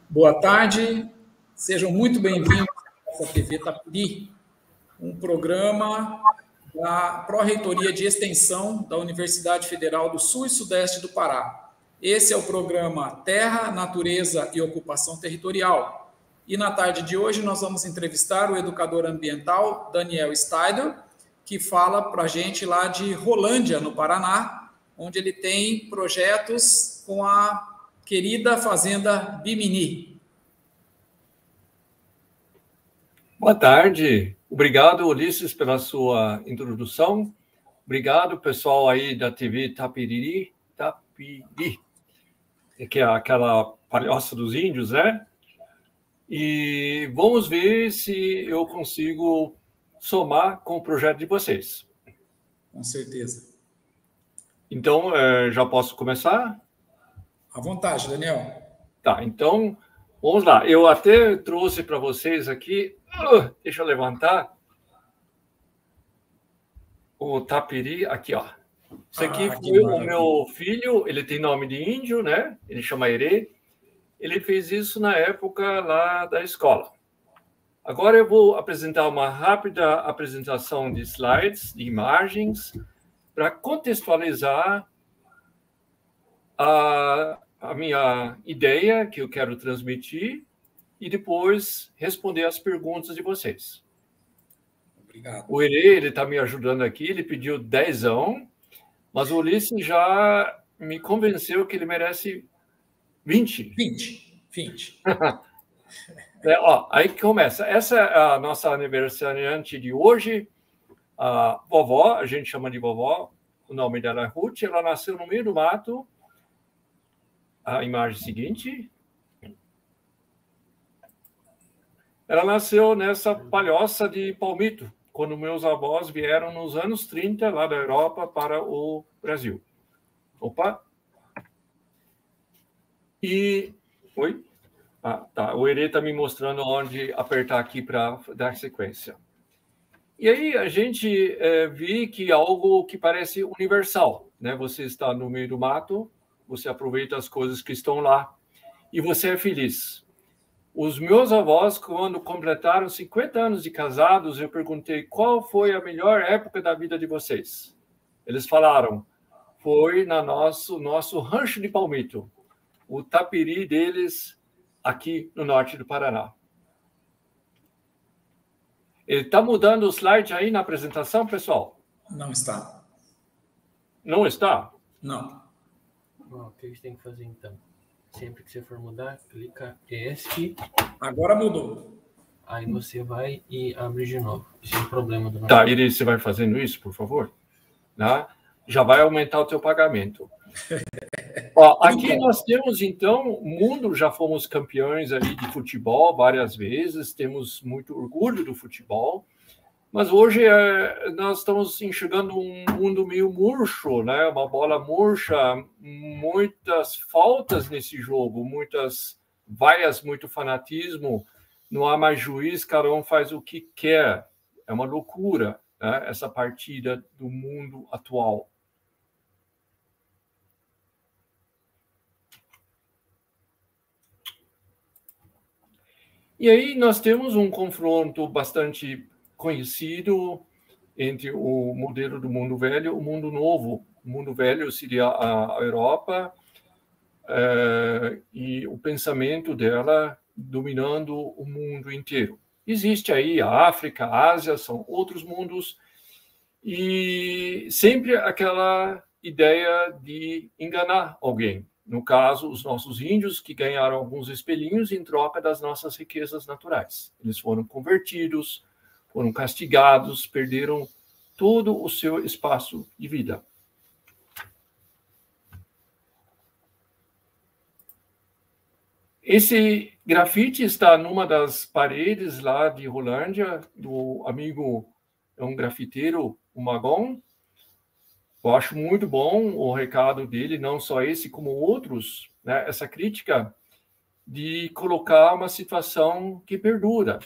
Boa tarde, sejam muito bem-vindos à nossa TV Tapiri, um programa da Pró-Reitoria de Extensão da Universidade Federal do Sul e Sudeste do Pará. Esse é o programa Terra, Natureza e Ocupação Territorial. E na tarde de hoje nós vamos entrevistar o educador ambiental Daniel Steider, que fala para a gente lá de Rolândia, no Paraná, onde ele tem projetos com a querida Fazenda Bimini. Boa tarde. Obrigado, Ulisses, pela sua introdução. Obrigado, pessoal aí da TV Tapiri, que é aquela palhoça dos índios, né? E vamos ver se eu consigo somar com o projeto de vocês. Com certeza. Então, já posso começar? À vontade, Daniel. Tá, então, vamos lá. Eu até trouxe para vocês aqui, deixa eu levantar, o tapiri, aqui, ó. Isso aqui foi o meu filho, ele tem nome de índio, né? Ele chama Herê. Ele fez isso na época lá da escola. Agora eu vou apresentar uma rápida apresentação de slides, de imagens, para contextualizar a minha ideia que eu quero transmitir e depois responder as perguntas de vocês. Obrigado. O Herê, ele está me ajudando aqui, ele pediu 10ão, mas o Ulisses já me convenceu que ele merece 20. 20. Ó, aí que começa. Essa é a nossa aniversariante de hoje, a vovó, a gente chama de vovó, o nome dela é Ruth, ela nasceu no meio do mato. A imagem seguinte. Ela nasceu nessa palhoça de palmito, quando meus avós vieram nos anos 30, lá da Europa, para o Brasil. Opa! E... Oi? Tá. O Herê está me mostrando onde apertar aqui para dar sequência. E aí a gente viu que algo que parece universal, né? Você está no meio do mato, você aproveita as coisas que estão lá e você é feliz. Os meus avós, quando completaram 50 anos de casados, eu perguntei qual foi a melhor época da vida de vocês. Eles falaram, foi no nosso rancho de palmito, o tapiri deles aqui no norte do Paraná. Ele está mudando o slide aí na apresentação, pessoal? Não está. Não está? Não. O que a gente tem que fazer, então? Sempre que você for mudar, clica ESC. Agora mudou. Aí você vai e abre de novo. Esse é o problema do nosso. Tá, Iris, você vai fazendo isso, por favor? Tá? Já vai aumentar o teu pagamento. Ó, aqui nós temos, então, o mundo, já fomos campeões aí de futebol várias vezes, temos muito orgulho do futebol, mas hoje nós estamos enxergando um mundo meio murcho, né? Uma bola murcha, muitas faltas nesse jogo, muitas vaias, muito fanatismo, não há mais juiz, cada um faz o que quer. É uma loucura, né? Essa partida do mundo atual. E aí nós temos um confronto bastante conhecido entre o modelo do mundo velho e o mundo novo. O mundo velho seria a Europa e o pensamento dela dominando o mundo inteiro. Existe aí a África, a Ásia, são outros mundos, e sempre aquela ideia de enganar alguém. No caso, os nossos índios, que ganharam alguns espelhinhos em troca das nossas riquezas naturais. Eles foram convertidos, foram castigados, perderam todo o seu espaço de vida. Esse grafite está numa das paredes lá de Rolândia, do amigo, é um grafiteiro, o Magon. Eu acho muito bom o recado dele, não só esse, como outros, né? Essa crítica de colocar uma situação que perdura.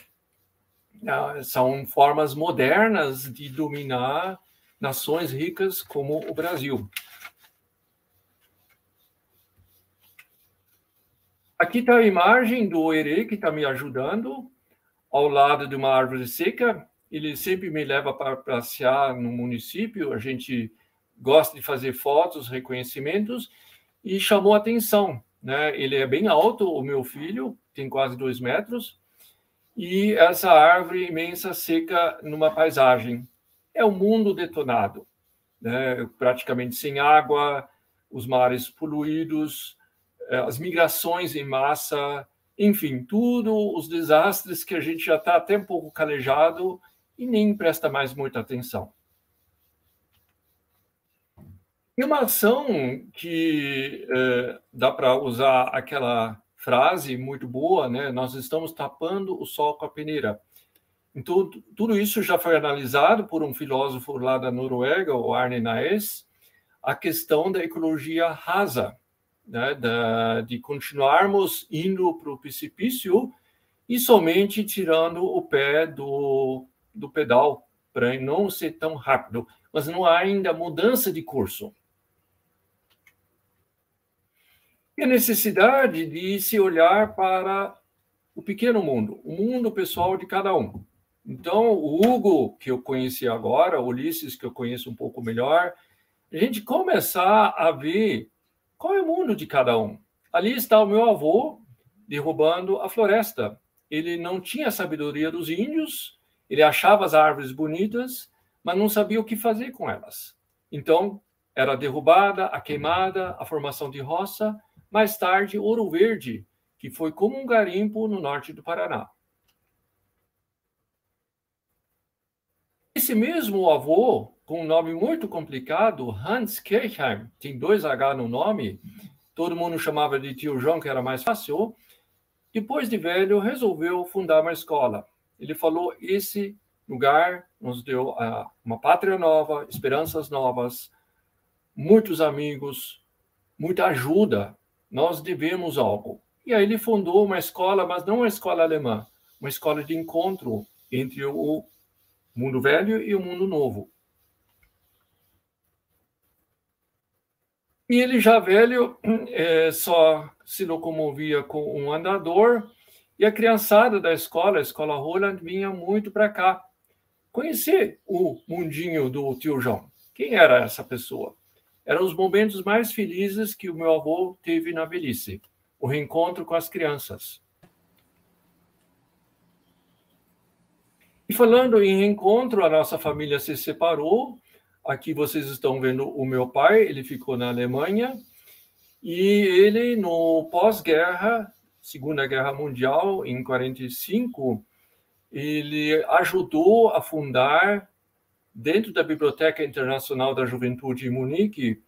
São formas modernas de dominar nações ricas como o Brasil. Aqui está a imagem do herê que está me ajudando, ao lado de uma árvore seca. Ele sempre me leva para passear no município, a gente gosta de fazer fotos, reconhecimentos, e chamou a atenção, né? Ele é bem alto, o meu filho, tem quase 2 metros, e essa árvore imensa seca numa paisagem. É um mundo detonado, né? Praticamente sem água, os mares poluídos, as migrações em massa, enfim, tudo os desastres que a gente já está até um pouco calejado e nem presta mais muita atenção. E uma ação que dá para usar aquela frase muito boa, né? Nós estamos tapando o sol com a peneira. Então, tudo isso já foi analisado por um filósofo lá da Noruega, o Arne Naes, a questão da ecologia rasa, né? De continuarmos indo para o precipício e somente tirando o pé do pedal, para não ser tão rápido. Mas não há ainda mudança de curso. E a necessidade de se olhar para o pequeno mundo, o mundo pessoal de cada um. Então, o Hugo, que eu conheci agora, o Ulisses, que eu conheço um pouco melhor, a gente começar a ver qual é o mundo de cada um. Ali está o meu avô derrubando a floresta. Ele não tinha a sabedoria dos índios, ele achava as árvores bonitas, mas não sabia o que fazer com elas. Então, era a derrubada, a queimada, a formação de roça, mais tarde, Ouro Verde, que foi como um garimpo no norte do Paraná. Esse mesmo avô, com um nome muito complicado, Hans Kirchheim, tem 2 H no nome, todo mundo chamava de tio João, que era mais fácil, depois de velho, resolveu fundar uma escola. Ele falou, esse lugar nos deu uma pátria nova, esperanças novas, muitos amigos, muita ajuda, nós devemos algo. E aí ele fundou uma escola, mas não uma escola alemã, uma escola de encontro entre o mundo velho e o mundo novo. E ele já velho só se locomovia com um andador, e a criançada da escola, a escola Roland, vinha muito para cá conhecer o mundinho do tio João. Quem era essa pessoa? Eram os momentos mais felizes que o meu avô teve na velhice, o reencontro com as crianças. E falando em reencontro, a nossa família se separou. Aqui vocês estão vendo o meu pai, ele ficou na Alemanha, e ele, no pós-guerra, Segunda Guerra Mundial, em 1945, ele ajudou a fundar, dentro da Biblioteca Internacional da Juventude em Munique,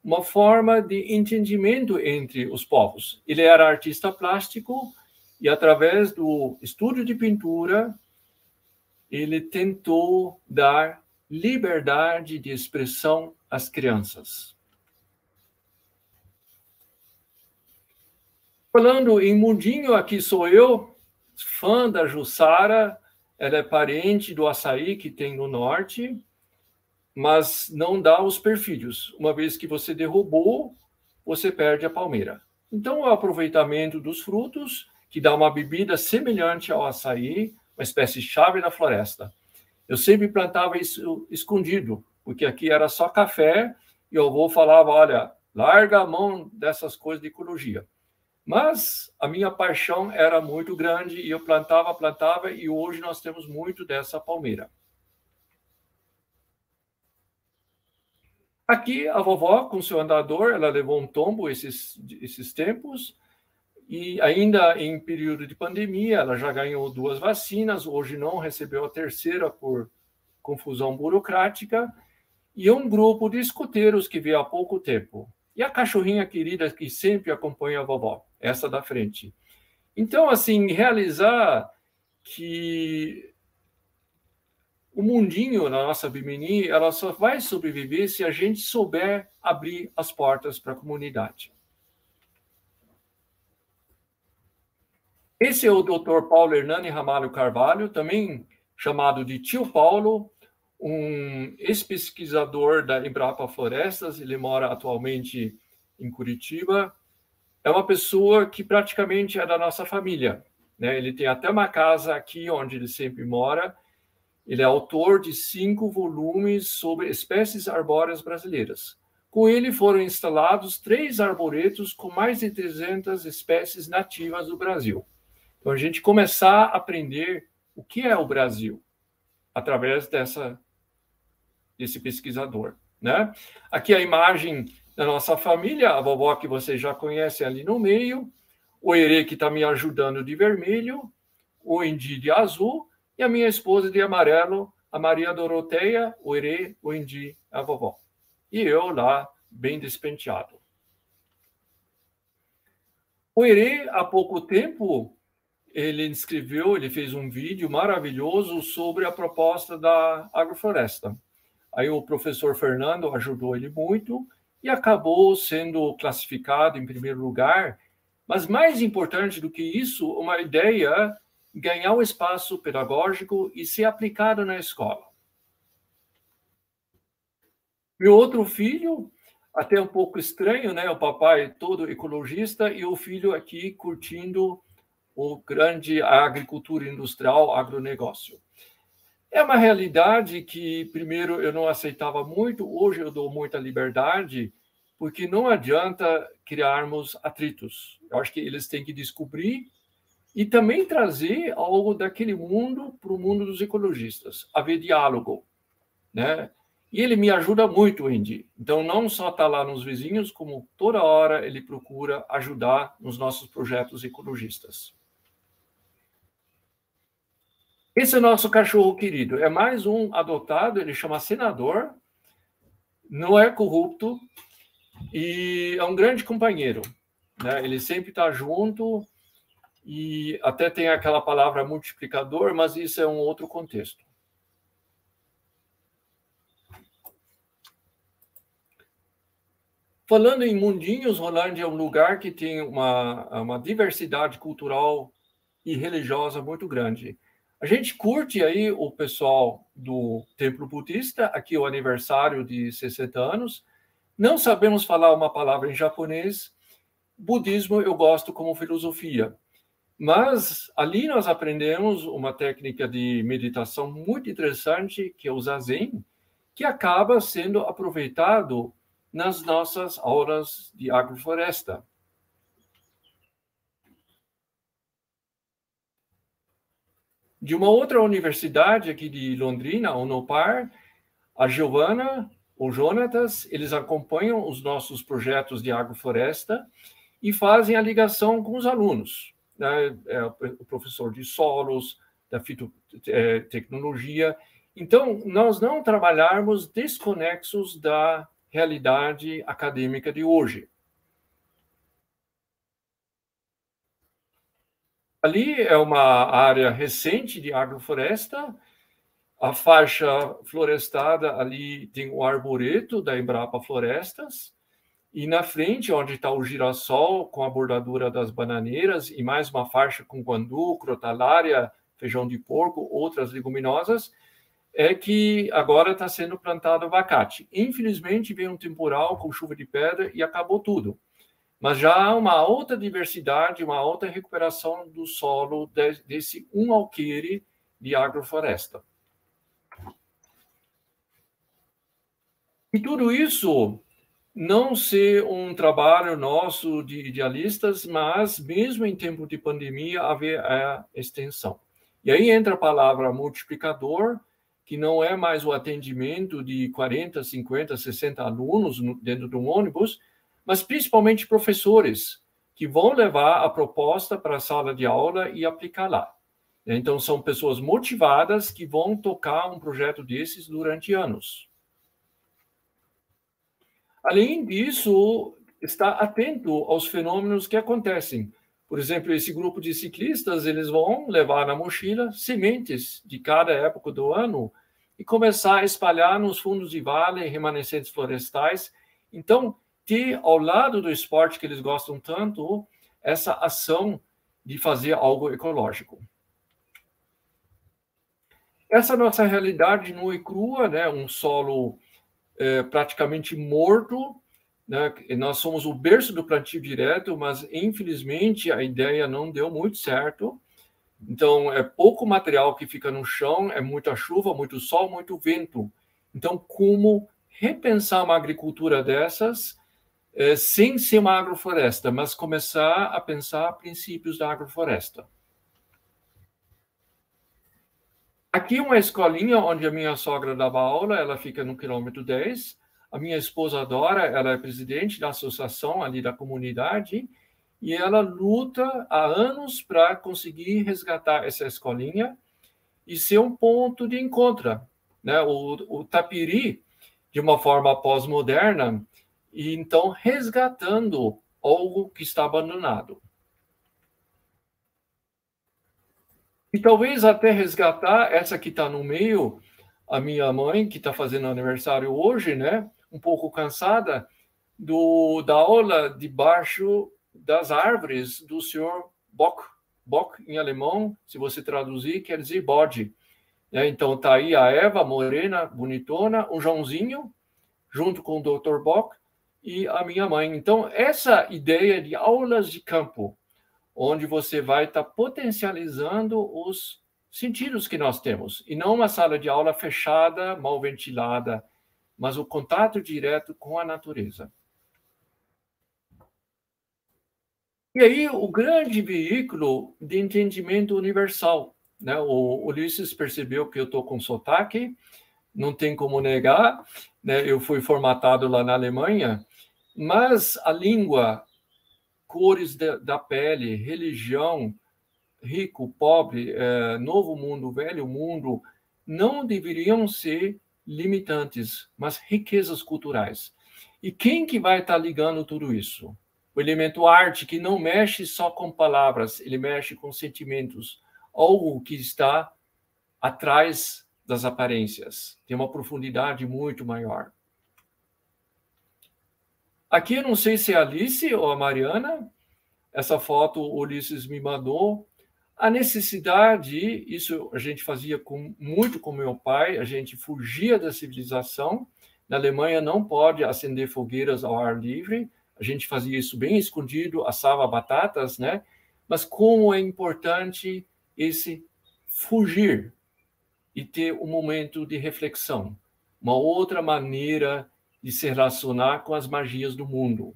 uma forma de entendimento entre os povos. Ele era artista plástico e, através do estudo de pintura, ele tentou dar liberdade de expressão às crianças. Falando em mundinho, aqui sou eu, fã da Jussara, ela é parente do açaí que tem no norte, mas não dá os perfilhos. Uma vez que você derrubou, você perde a palmeira. Então, o aproveitamento dos frutos, que dá uma bebida semelhante ao açaí, uma espécie de chave da floresta. Eu sempre plantava isso escondido, porque aqui era só café, e o avô falava, olha, larga a mão dessas coisas de ecologia. Mas a minha paixão era muito grande, e eu plantava, e hoje nós temos muito dessa palmeira. Aqui, a vovó, com seu andador, ela levou um tombo esses tempos, e ainda em período de pandemia, ela já ganhou 2 vacinas, hoje não recebeu a terceira por confusão burocrática, e um grupo de escuteiros que veio há pouco tempo. E a cachorrinha querida que sempre acompanha a vovó, essa da frente. Então, assim, realizar que o mundinho na nossa Bimini, ela só vai sobreviver se a gente souber abrir as portas para a comunidade. Esse é o Dr. Paulo Hernani Ramalho Carvalho, também chamado de Tio Paulo, um ex-pesquisador da Embrapa Florestas, ele mora atualmente em Curitiba. é uma pessoa que praticamente é da nossa família, né? Ele tem até uma casa aqui onde ele sempre mora. Ele é autor de 5 volumes sobre espécies arbóreas brasileiras. Com ele foram instalados 3 arboretos com mais de 300 espécies nativas do Brasil. Então, a gente começar a aprender o que é o Brasil através desse pesquisador, né? Aqui a imagem da nossa família, a vovó que vocês já conhecem ali no meio, o Herê que está me ajudando de vermelho, o Indi de azul e a minha esposa de amarelo, a Maria Doroteia, o Herê, o Indi, a vovó. E eu lá, bem despenteado. O Herê, há pouco tempo, ele fez um vídeo maravilhoso sobre a proposta da agrofloresta. Aí o professor Fernando ajudou ele muito e acabou sendo classificado em primeiro lugar. Mas mais importante do que isso, uma ideia ganhar um espaço pedagógico e ser aplicado na escola. Meu outro filho, até um pouco estranho, né? O papai todo ecologista e o filho aqui curtindo a agricultura industrial, agronegócio. É uma realidade que, primeiro, eu não aceitava muito, hoje eu dou muita liberdade, porque não adianta criarmos atritos. Eu acho que eles têm que descobrir e também trazer algo daquele mundo para o mundo dos ecologistas, haver diálogo, né? E ele me ajuda muito, Andy. Então, não só está lá nos vizinhos, como toda hora ele procura ajudar nos nossos projetos ecologistas. Esse é o nosso cachorro querido. É mais um adotado, ele chama Senador, não é corrupto e é um grande companheiro, né? Ele sempre está junto e até tem aquela palavra multiplicador, mas isso é um outro contexto. Falando em mundinhos, Rolândia é um lugar que tem uma diversidade cultural e religiosa muito grande. A gente curte aí o pessoal do Templo Budista, aqui o aniversário de 60 anos. Não sabemos falar uma palavra em japonês. Budismo eu gosto como filosofia. Mas ali nós aprendemos uma técnica de meditação muito interessante, que é o Zazen, que acaba sendo aproveitado nas nossas aulas de agrofloresta. De uma outra universidade aqui de Londrina, a Unopar, a Giovana, o Jonatas, eles acompanham os nossos projetos de agrofloresta e fazem a ligação com os alunos, né? O professor de solos, da fitotecnologia. Então, nós não trabalharmos desconexos da realidade acadêmica de hoje. Ali é uma área recente de agrofloresta. A faixa florestada ali tem o arboreto da Embrapa Florestas. E na frente, onde está o girassol com a bordadura das bananeiras e mais uma faixa com guandu, crotalária, feijão de porco, outras leguminosas, é que agora está sendo plantado abacate. Infelizmente, veio um temporal com chuva de pedra e acabou tudo. Mas já há uma outra diversidade, uma outra recuperação do solo desse alqueire de agrofloresta. E tudo isso não ser um trabalho nosso de idealistas, mas mesmo em tempo de pandemia haver a extensão. E aí entra a palavra multiplicador, que não é mais o atendimento de 40, 50, 60 alunos dentro de um ônibus, mas principalmente professores que vão levar a proposta para a sala de aula e aplicar lá. Então, são pessoas motivadas que vão tocar um projeto desses durante anos. Além disso, estar atento aos fenômenos que acontecem. Por exemplo, esse grupo de ciclistas, eles vão levar na mochila sementes de cada época do ano e começar a espalhar nos fundos de vale, remanescentes florestais. Então, ter ao lado do esporte que eles gostam tanto, essa ação de fazer algo ecológico. Essa nossa realidade nua e crua, né? Um solo praticamente morto, né? Nós somos o berço do plantio direto, mas, infelizmente, a ideia não deu muito certo. Então, é pouco material que fica no chão, é muita chuva, muito sol, muito vento. Então, como repensar uma agricultura dessas, sem ser uma agrofloresta, mas começar a pensar princípios da agrofloresta? Aqui uma escolinha onde a minha sogra dava aula, ela fica no quilômetro 10. A minha esposa adora, ela é presidente da associação ali da comunidade, e ela luta há anos para conseguir resgatar essa escolinha e ser um ponto de encontro, né? O Tapiri, de uma forma pós-moderna, e então resgatando algo que está abandonado. E talvez até resgatar essa que está no meio, a minha mãe, que está fazendo aniversário hoje, né? Um pouco cansada da aula debaixo das árvores do senhor Bock. Bock, em alemão, se você traduzir, quer dizer bode. Então, está aí a Eva, morena, bonitona, o Joãozinho, junto com o Dr. Bock, e a minha mãe. Então, essa ideia de aulas de campo, onde você vai estar potencializando os sentidos que nós temos, e não uma sala de aula fechada, mal ventilada, mas o contato direto com a natureza. E aí, o grande veículo de entendimento universal, né? O Ulisses percebeu que eu estou com sotaque, não tem como negar, né? Eu fui formatado lá na Alemanha, mas a língua, cores da pele, religião, rico, pobre, novo mundo, velho mundo, não deveriam ser limitantes, mas riquezas culturais. E quem que vai estar ligando tudo isso? O elemento arte, que não mexe só com palavras, ele mexe com sentimentos, algo que está atrás das aparências, tem uma profundidade muito maior. Aqui eu não sei se é a Alice ou a Mariana, essa foto o Ulisses me mandou. A necessidade, isso a gente fazia muito com meu pai, a gente fugia da civilização. Na Alemanha não pode acender fogueiras ao ar livre, a gente fazia isso bem escondido, assava batatas, né? Mas como é importante esse fugir e ter um momento de reflexão, uma outra maneira de se relacionar com as magias do mundo.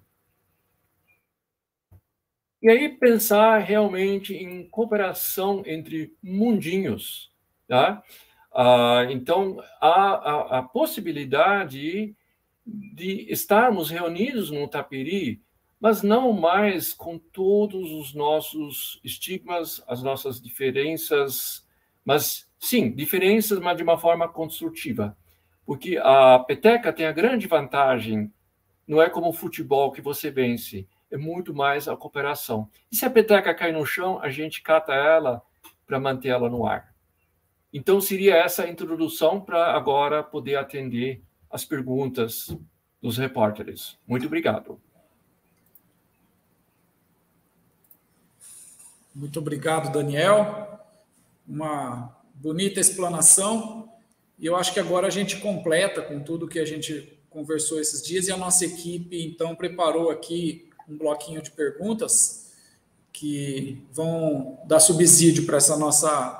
E aí pensar realmente em cooperação entre mundinhos, tá? Então, a possibilidade de estarmos reunidos no Tapiri, mas não mais com todos os nossos estigmas, as nossas diferenças, mas sim, diferenças, mas de uma forma construtiva. Porque a peteca tem a grande vantagem, não é como o futebol que você vence, é muito mais a cooperação. E se a peteca cair no chão, a gente cata ela para manter ela no ar. Então, seria essa a introdução para agora poder atender as perguntas dos repórteres. Muito obrigado. Muito obrigado, Daniel. Uma bonita explanação. E eu acho que agora a gente completa com tudo que a gente conversou esses dias, e a nossa equipe, então, preparou aqui um bloquinho de perguntas que vão dar subsídio para essa nossa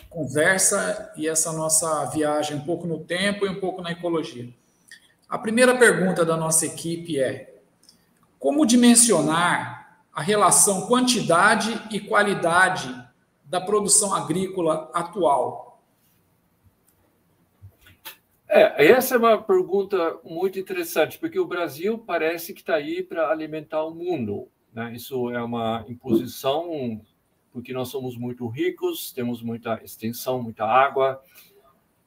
conversa e essa nossa viagem um pouco no tempo e um pouco na ecologia. A primeira pergunta da nossa equipe é: como dimensionar a relação quantidade e qualidade da produção agrícola atual? Essa é uma pergunta muito interessante, porque o Brasil parece que está aí para alimentar o mundo, né? Isso é uma imposição, porque nós somos muito ricos, temos muita extensão, muita água,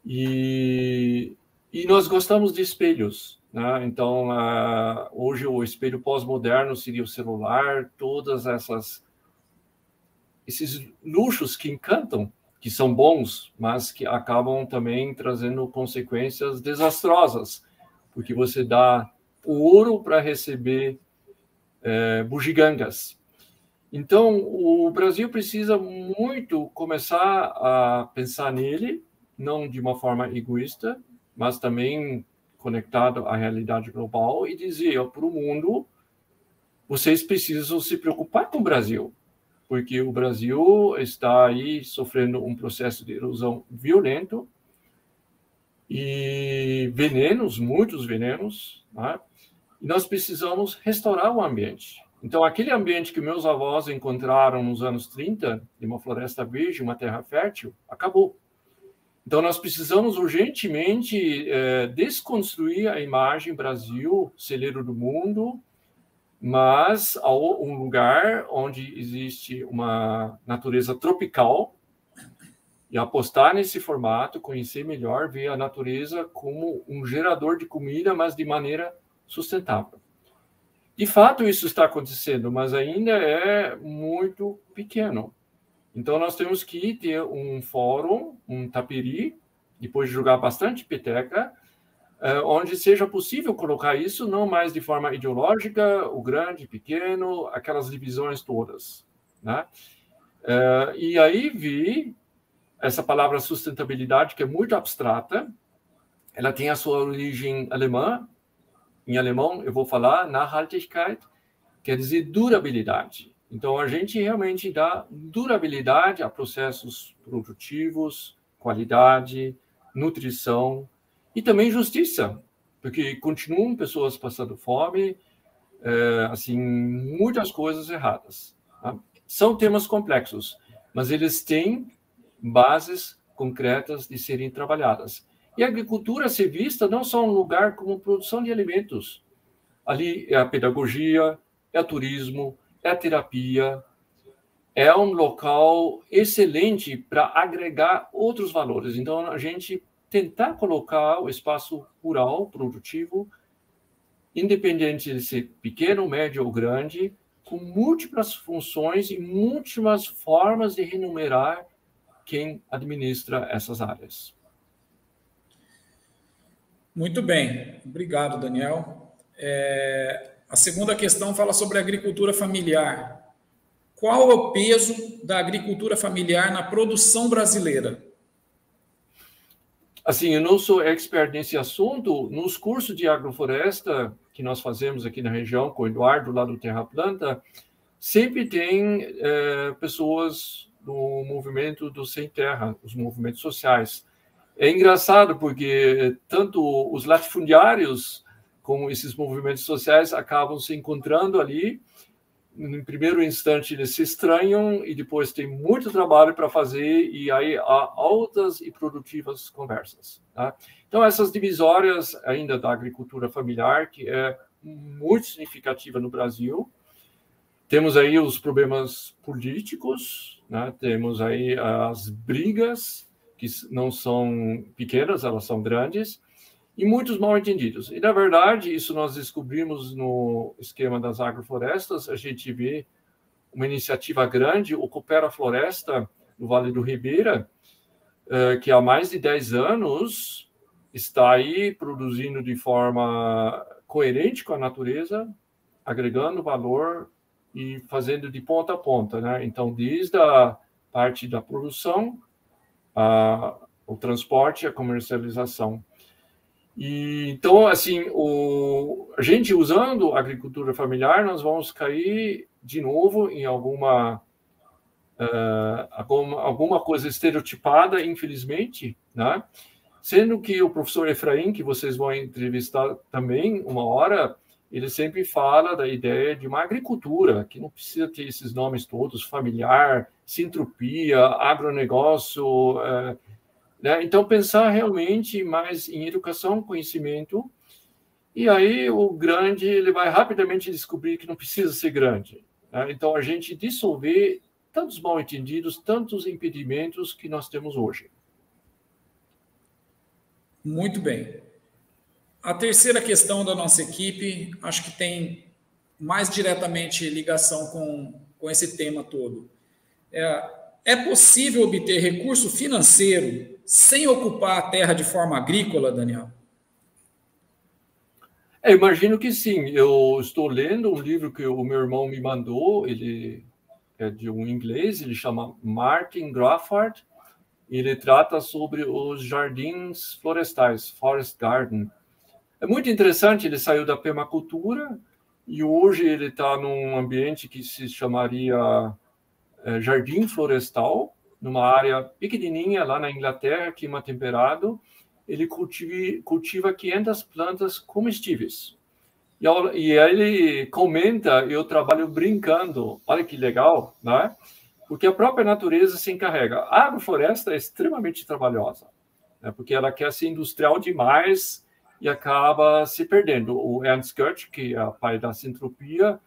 e nós gostamos de espelhos, né? Então, hoje o espelho pós-moderno seria o celular, todas esses luxos que encantam, que são bons, mas que acabam também trazendo consequências desastrosas, porque você dá ouro para receber bugigangas. Então, o Brasil precisa muito começar a pensar nele, não de uma forma egoísta, mas também conectado à realidade global e dizia para o mundo: vocês precisam se preocupar com o Brasil, porque o Brasil está aí sofrendo um processo de erosão violento e venenos, muitos venenos, né? E nós precisamos restaurar o ambiente. Então, aquele ambiente que meus avós encontraram nos anos 30, de uma floresta verde, uma terra fértil, acabou. Então, nós precisamos urgentemente desconstruir a imagem Brasil, celeiro do mundo, mas um lugar onde existe uma natureza tropical, e apostar nesse formato, conhecer melhor, ver a natureza como um gerador de comida, mas de maneira sustentável. De fato, isso está acontecendo, mas ainda é muito pequeno. Então, nós temos que ter um fórum, um tapiri, depois de jogar bastante peteca, onde seja possível colocar isso, não mais de forma ideológica, o grande, pequeno, aquelas divisões todas, né? E aí vi essa palavra sustentabilidade, que é muito abstrata, ela tem a sua origem alemã. Em alemão, eu vou falar Nachhaltigkeit, quer dizer durabilidade. Então, a gente realmente dá durabilidade a processos produtivos, qualidade, nutrição e também justiça, porque continuam pessoas passando fome, assim, muitas coisas erradas. Tá? São temas complexos, mas eles têm bases concretas de serem trabalhadas. E a agricultura a ser vista não só um lugar como produção de alimentos. Ali é a pedagogia, é o turismo, é a terapia, é um local excelente para agregar outros valores. Então, a gente tentar colocar o espaço rural, produtivo, independente de ser pequeno, médio ou grande, com múltiplas funções e múltiplas formas de remunerar quem administra essas áreas. Muito bem, obrigado, Daniel. A segunda questão fala sobre a agricultura familiar. Qual é o peso da agricultura familiar na produção brasileira? Assim, eu não sou expert nesse assunto. Nos cursos de agrofloresta que nós fazemos aqui na região, com o Eduardo, lá do Terra Planta, sempre tem pessoas do movimento do Sem Terra, os movimentos sociais. É engraçado porque tanto os latifundiários como esses movimentos sociais acabam se encontrando ali. No primeiro instante, eles se estranham e depois tem muito trabalho para fazer e aí há altas e produtivas conversas. Tá? Então, essas divisórias ainda da agricultura familiar, que é muito significativa no Brasil. Temos aí os problemas políticos, né? Temos aí as brigas, que não são pequenas, elas são grandes, e muitos mal-entendidos. E, na verdade, isso nós descobrimos no esquema das agroflorestas. A gente vê uma iniciativa grande, o Coopera Floresta, no Vale do Ribeira, que há mais de 10 anos está aí produzindo de forma coerente com a natureza, agregando valor e fazendo de ponta a ponta, né? Então, desde a parte da produção, o transporte e a comercialização. E, então, assim, a gente usando a agricultura familiar, nós vamos cair de novo em alguma coisa estereotipada, infelizmente, né? Sendo que o professor Efraim, que vocês vão entrevistar também uma hora, ele sempre fala da ideia de uma agricultura, que não precisa ter esses nomes todos, familiar, sintropia, agronegócio, né? Então, pensar realmente mais em educação, conhecimento, e aí o grande ele vai rapidamente descobrir que não precisa ser grande. Né? Então, a gente dissolver tantos mal-entendidos, tantos impedimentos que nós temos hoje. Muito bem. A terceira questão da nossa equipe, acho que tem mais diretamente ligação com esse tema todo. É possível obter recurso financeiro sem ocupar a terra de forma agrícola, Daniel? Imagino que sim. Eu estou lendo um livro que o meu irmão me mandou, ele é de um inglês, ele chama Martin Graffard, e ele trata sobre os jardins florestais, Forest Garden. É muito interessante, ele saiu da permacultura e hoje ele está num ambiente que se chamaria jardim florestal, numa área pequenininha lá na Inglaterra, clima temperado. Ele cultiva 500 plantas comestíveis. E ele comenta, eu trabalho brincando, olha que legal, né? Porque a própria natureza se encarrega. A agrofloresta é extremamente trabalhosa, né? Porque ela quer ser industrial demais e acaba se perdendo. O Ernst Goethe, que é o pai da sintropia,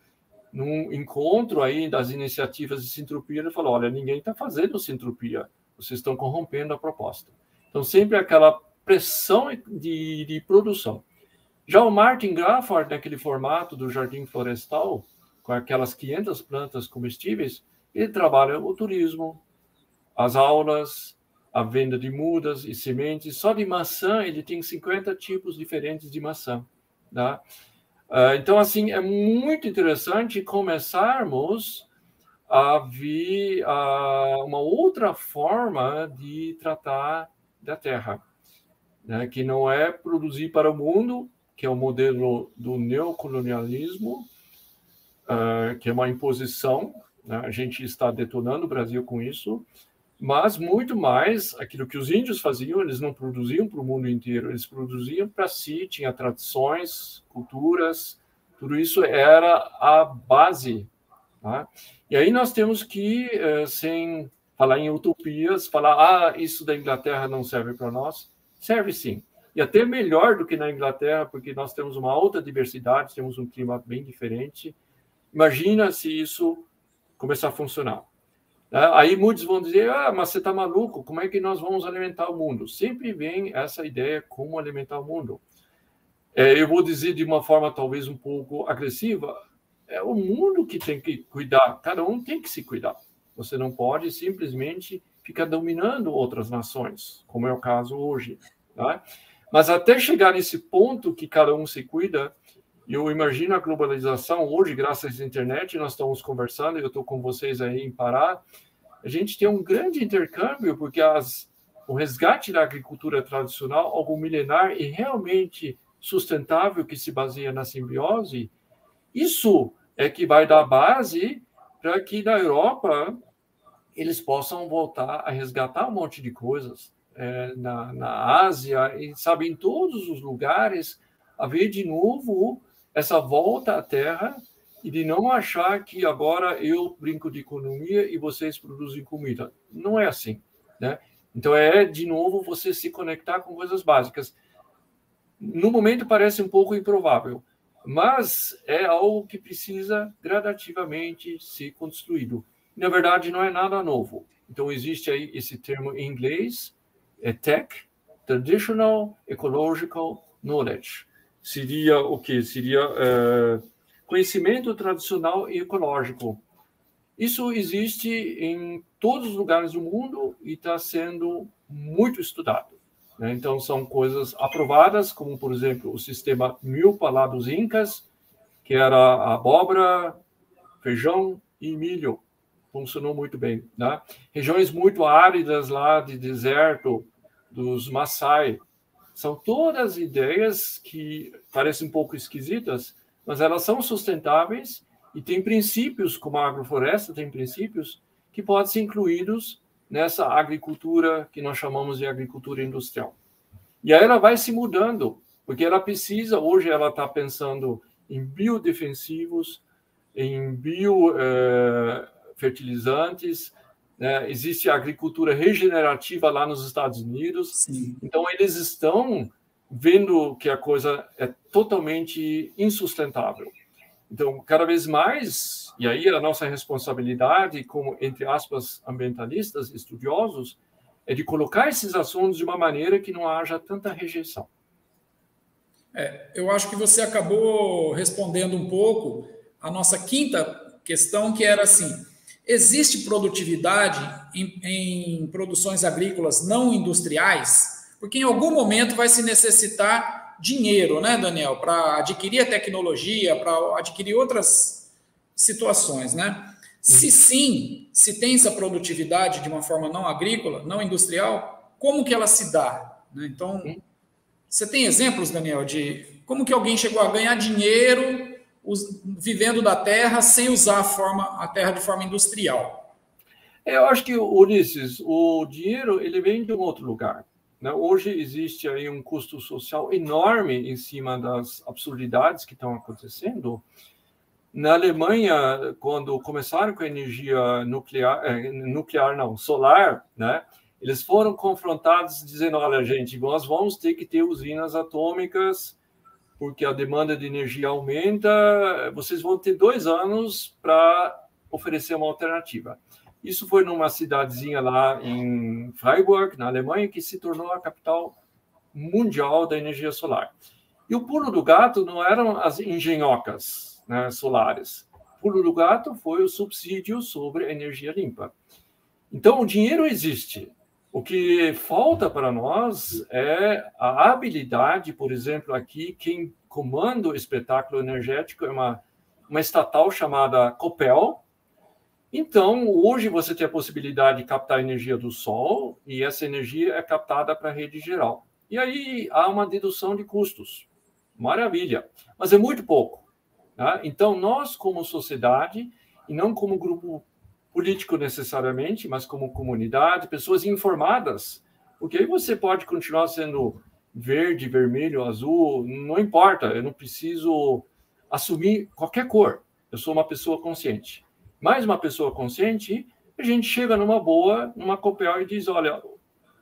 num encontro aí das iniciativas de sintropia, ele falou, olha, ninguém está fazendo sintropia, vocês estão corrompendo a proposta. Então, sempre aquela pressão de produção. Já o Martin Graffard, naquele formato do jardim florestal, com aquelas 500 plantas comestíveis, ele trabalha o turismo, as aulas, a venda de mudas e sementes. Só de maçã, ele tem 50 tipos diferentes de maçã. Tá? Então, assim, é muito interessante começarmos a ver uma outra forma de tratar da terra, né? Que não é produzir para o mundo, que é o modelo do neocolonialismo, que é uma imposição, né? A gente está detonando o Brasil com isso, mas muito mais aquilo que os índios faziam, eles não produziam para o mundo inteiro, eles produziam para si, tinha tradições, culturas, tudo isso era a base. Tá? E aí nós temos que, sem falar em utopias, falar, isso da Inglaterra não serve para nós. Serve sim. E até melhor do que na Inglaterra, porque nós temos uma alta diversidade, temos um clima bem diferente. Imagina se isso começar a funcionar. Aí muitos vão dizer, mas você está maluco, como é que nós vamos alimentar o mundo? Sempre vem essa ideia, como alimentar o mundo. Eu vou dizer de uma forma talvez um pouco agressiva, é o mundo que tem que cuidar, cada um tem que se cuidar. Você não pode simplesmente ficar dominando outras nações, como é o caso hoje. Tá? Mas até chegar nesse ponto que cada um se cuida, eu imagino a globalização hoje, graças à internet, nós estamos conversando, eu estou com vocês aí em Pará, a gente tem um grande intercâmbio, porque o resgate da agricultura tradicional, algo milenar e realmente sustentável, que se baseia na simbiose, isso é que vai dar base para que na Europa eles possam voltar a resgatar um monte de coisas. Na Ásia, e sabe, em todos os lugares, haver de novo essa volta à terra e de não achar que agora eu brinco de economia e vocês produzem comida. Não é assim, né? Então, de novo, você se conectar com coisas básicas. No momento, parece um pouco improvável, mas é algo que precisa gradativamente ser construído. Na verdade, não é nada novo. Então, existe aí esse termo em inglês, TEK, Traditional Ecological Knowledge. Seria o quê? Seria conhecimento tradicional e ecológico. Isso existe em todos os lugares do mundo e está sendo muito estudado. Né? Então, são coisas aprovadas, como, por exemplo, o sistema Milpa lá dos Incas, que era abóbora, feijão e milho. Funcionou muito bem. Né? Regiões muito áridas lá de deserto, dos Maasai. São todas ideias que parecem um pouco esquisitas, mas elas são sustentáveis e têm princípios, como a agrofloresta tem princípios, que podem ser incluídos nessa agricultura que nós chamamos de agricultura industrial. E aí ela vai se mudando, porque ela precisa, hoje ela está pensando em biodefensivos, em biofertilizantes, né? Existe a agricultura regenerativa lá nos Estados Unidos. Sim. Então, eles estão vendo que a coisa é totalmente insustentável. Então, cada vez mais, e aí a nossa responsabilidade como, entre aspas, ambientalistas, estudiosos, é de colocar esses assuntos de uma maneira que não haja tanta rejeição. Eu acho que você acabou respondendo um pouco a nossa quinta questão, que era assim: existe produtividade em produções agrícolas não industriais? Porque em algum momento vai se necessitar dinheiro, né, Daniel, para adquirir a tecnologia, para adquirir outras situações, né? Se sim, se tem essa produtividade de uma forma não agrícola, não industrial, como que ela se dá? Então, você tem exemplos, Daniel, de como que alguém chegou a ganhar dinheiro vivendo da terra sem usar a terra de forma industrial? Eu acho que, Ulisses, o dinheiro ele vem de um outro lugar, né? Hoje existe aí um custo social enorme em cima das absurdidades que estão acontecendo. Na Alemanha, quando começaram com a energia solar, né? Eles foram confrontados dizendo, olha, gente, nós vamos ter que ter usinas atômicas porque a demanda de energia aumenta, vocês vão ter 2 anos para oferecer uma alternativa. Isso foi numa cidadezinha lá em Freiburg, na Alemanha, que se tornou a capital mundial da energia solar. E o pulo do gato não eram as engenhocas, né, solares. O pulo do gato foi o subsídio sobre a energia limpa. Então, o dinheiro existe. O que falta para nós é a habilidade, por exemplo, aqui, quem comanda o espetáculo energético é uma estatal chamada Copel. Então, hoje você tem a possibilidade de captar energia do sol e essa energia é captada para a rede geral. E aí há uma dedução de custos. Maravilha. Mas é muito pouco. Tá? Então, nós, como sociedade, e não como grupo político necessariamente, mas como comunidade, pessoas informadas, porque aí você pode continuar sendo verde, vermelho, azul, não importa, eu não preciso assumir qualquer cor, eu sou uma pessoa consciente. Mais uma pessoa consciente, a gente chega numa boa, numa Copel e diz, olha,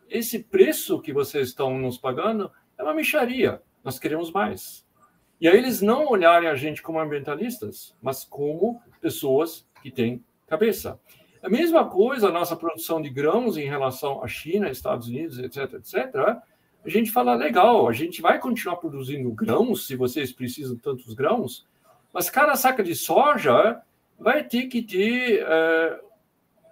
esse preço que vocês estão nos pagando é uma mixaria, nós queremos mais. E aí eles não olharem a gente como ambientalistas, mas como pessoas que têm cabeça. A mesma coisa, a nossa produção de grãos em relação à China, Estados Unidos, etc., etc., a gente fala, legal, a gente vai continuar produzindo grãos, se vocês precisam de tantos grãos, mas cada saca de soja vai ter que ter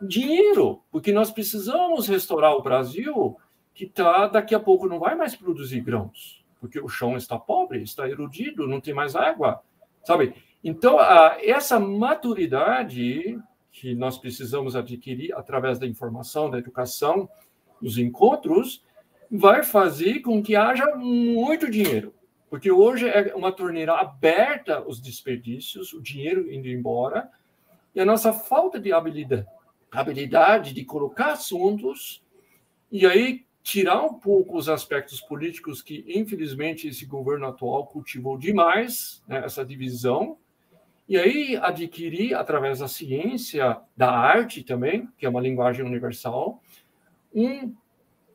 dinheiro, porque nós precisamos restaurar o Brasil, que daqui a pouco não vai mais produzir grãos, porque o chão está pobre, está erodido, não tem mais água, sabe? Então, essa maturidade que nós precisamos adquirir através da informação, da educação, dos encontros, vai fazer com que haja muito dinheiro. Porque hoje é uma torneira aberta os desperdícios, o dinheiro indo embora, e a nossa falta de habilidade de colocar assuntos e aí tirar um pouco os aspectos políticos que, infelizmente, esse governo atual cultivou demais, né, essa divisão, e aí adquirir, através da ciência, da arte também, que é uma linguagem universal,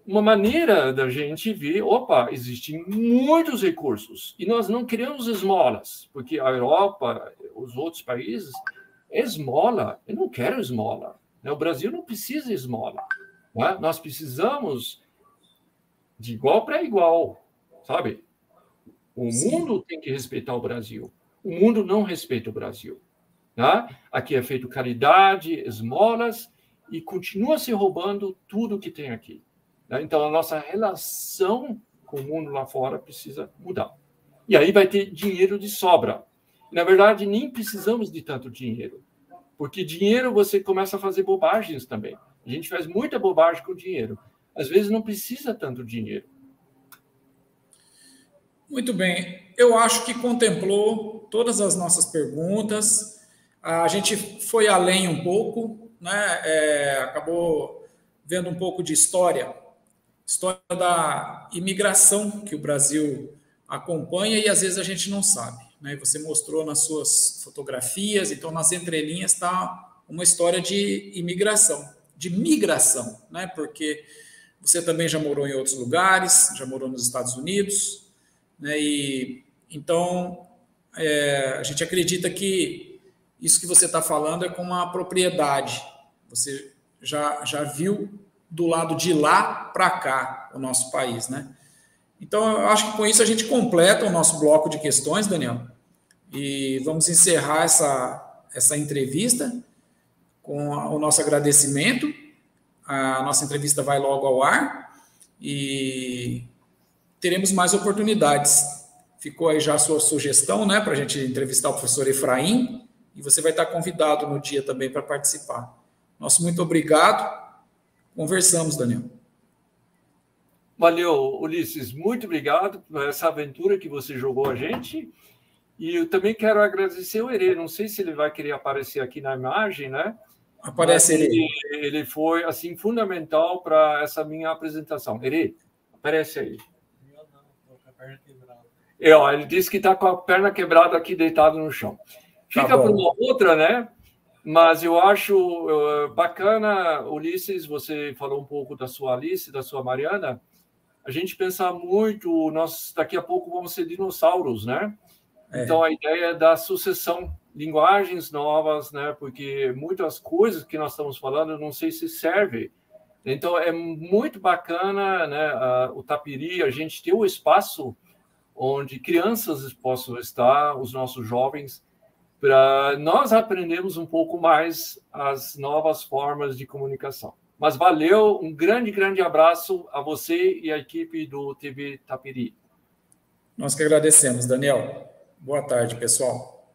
uma maneira da gente ver, opa, existem muitos recursos, e nós não queremos esmolas, porque a Europa, os outros países, é esmola, eu não quero esmola. O Brasil não precisa de esmola. Né? Nós precisamos de igual para igual, sabe? O mundo tem que respeitar o Brasil. O mundo não respeita o Brasil. Tá? Aqui é feito caridade, esmolas, e continua se roubando tudo que tem aqui. Tá? Então, a nossa relação com o mundo lá fora precisa mudar. E aí vai ter dinheiro de sobra. Na verdade, nem precisamos de tanto dinheiro, porque dinheiro você começa a fazer bobagens também. A gente faz muita bobagem com dinheiro. Às vezes não precisa tanto dinheiro. Muito bem. Eu acho que contemplou todas as nossas perguntas. A gente foi além um pouco, né? Acabou vendo um pouco de história da imigração que o Brasil acompanha e às vezes a gente não sabe. Né? Você mostrou nas suas fotografias, então nas entrelinhas está uma história de imigração, de migração, né? Porque você também já morou em outros lugares, já morou nos Estados Unidos, né? E então a gente acredita que isso que você está falando é com uma propriedade. Você já viu do lado de lá para cá o nosso país, né? Então, eu acho que com isso a gente completa o nosso bloco de questões, Daniel, e vamos encerrar essa entrevista com o nosso agradecimento. A nossa entrevista vai logo ao ar e teremos mais oportunidades. Ficou aí já a sua sugestão, né, para a gente entrevistar o professor Efraim, e você vai estar convidado no dia também para participar. Nosso muito obrigado. Conversamos, Daniel. Valeu, Ulisses. Muito obrigado por essa aventura que você jogou a gente. E eu também quero agradecer o Herê. Não sei se ele vai querer aparecer aqui na imagem, né? Aparece Herê. Ele foi assim fundamental para essa minha apresentação. Herê, aparece aí. Eu não, estou com a perna quebrada. Ele disse que está com a perna quebrada aqui, deitado no chão. Fica para uma outra, né? Mas eu acho bacana, Ulisses, você falou um pouco da sua Alice, da sua Mariana. A gente pensa muito, nós daqui a pouco vamos ser dinossauros, né? Então, a ideia da sucessão, linguagens novas, né? Porque muitas coisas que nós estamos falando, eu não sei se serve. Então, é muito bacana, né? O Tapiri, a gente ter o espaço onde crianças possam estar, os nossos jovens, para nós aprendermos um pouco mais as novas formas de comunicação. Mas valeu, um grande, grande abraço a você e a equipe do TV Tapiri. Nós que agradecemos, Daniel. Boa tarde, pessoal.